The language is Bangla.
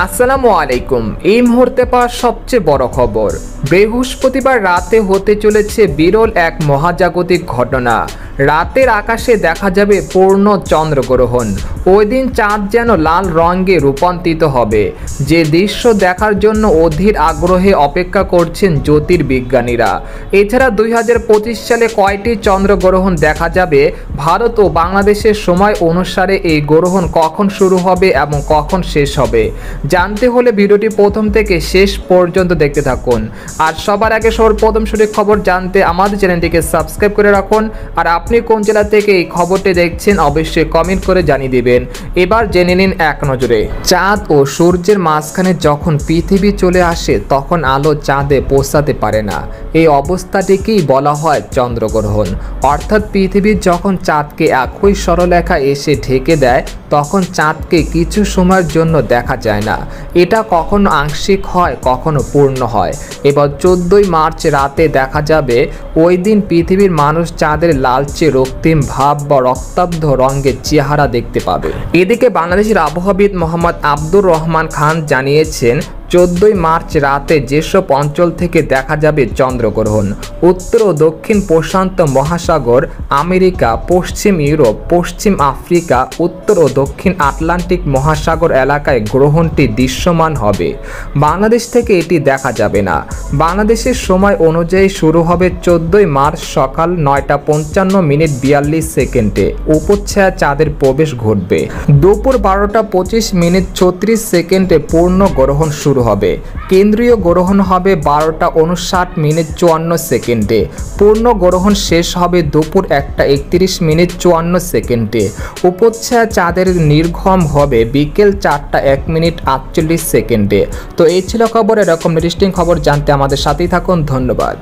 আসসালামু আলাইকুম। এই মুহূর্তে পাওয়া সবচেয়ে বড় খবর, বৃহস্পতিবার রাতে হতে চলেছে বিরল এক মহাজাগতিক ঘটনা। রাতের আকাশে দেখা যাবে পূর্ণ চন্দ্রগ্রহণ। ওই দিন চাঁদ যেন লাল রঙে রূপান্তরিত হবে, যে দৃশ্য দেখার জন্য অধীর আগ্রহে অপেক্ষা করছেন জ্যোতির্বিজ্ঞানীরা। এছাড়া 2025 সালে কয়টি চন্দ্রগ্রহণ দেখা যাবে, ভারত ও বাংলাদেশের সময় অনুসারে এই গ্রহণ কখন শুরু হবে এবং কখন শেষ হবে, জানতে হলে ভিডিওটি প্রথম থেকে শেষ পর্যন্ত দেখতে থাকুন। আর সবার আগে সর্বপ্রথম সঠিক খবর জানতে আমাদের চ্যানেলটিকে সাবস্ক্রাইব করে রাখুন। আর আপনি কোন জেলা থেকে এই খবরটি দেখছেন অবশ্যই কমেন্ট করে জানিয়ে দিবেন। এবার জেনে নিন এক নজরে। চাঁদ ও সূর্যের মাঝখানে যখন পৃথিবী চলে আসে তখন আলো চাঁদে পৌঁছাতে পারে না। এই অবস্থাটিকেই বলা হয় চন্দ্রগ্রহণ। অর্থাৎ পৃথিবী যখন চাঁদকে একই সরলরেখা এসে ঢেকে দেয় তখন চাঁদকে কিছু সময়ের জন্য দেখা যায় না। এটা কখনো আংশিক হয়, কখনো পূর্ণ হয়। এবার 14 মার্চ রাতে দেখা যাবে। ওই দিন পৃথিবীর মানুষ চাঁদের লালচে রক্তিম ভাব বা রক্তাব্ধ রঙের চেহারা দেখতে পাবে। এদিকে বাংলাদেশের আবহাওয়াবিদ মোহাম্মদ আব্দুর রহমান খান জানিয়েছেন, 14 মার্চ রাতে যেসব অঞ্চল থেকে দেখা যাবে চন্দ্রগ্রহণ: উত্তর ও দক্ষিণ প্রশান্ত মহাসাগর, আমেরিকা, পশ্চিম ইউরোপ, পশ্চিম আফ্রিকা, উত্তর ও দক্ষিণ আটলান্টিক মহাসাগর এলাকায় গ্রহণটি দৃশ্যমান হবে। বাংলাদেশ থেকে এটি দেখা যাবে না। বাংলাদেশের সময় অনুযায়ী শুরু হবে 14 মার্চ সকাল 9:55 উপচ্ছায়া চাঁদের প্রবেশ ঘটবে। দুপুর 12:25 পূর্ণ গ্রহণ শুরু হবে। কেন্দ্রীয় গ্রহণ হবে 12:59 পূর্ণ গ্রহণ শেষ হবে দুপুর 1:31 উপচ্ছায়া চাঁদের নির্গম হবে বিকেল 4:01 তো এই ছিল খবর। এরকম ইন্টারেস্টিং খবর জানতে আমাদের সাথেই থাকুন। ধন্যবাদ।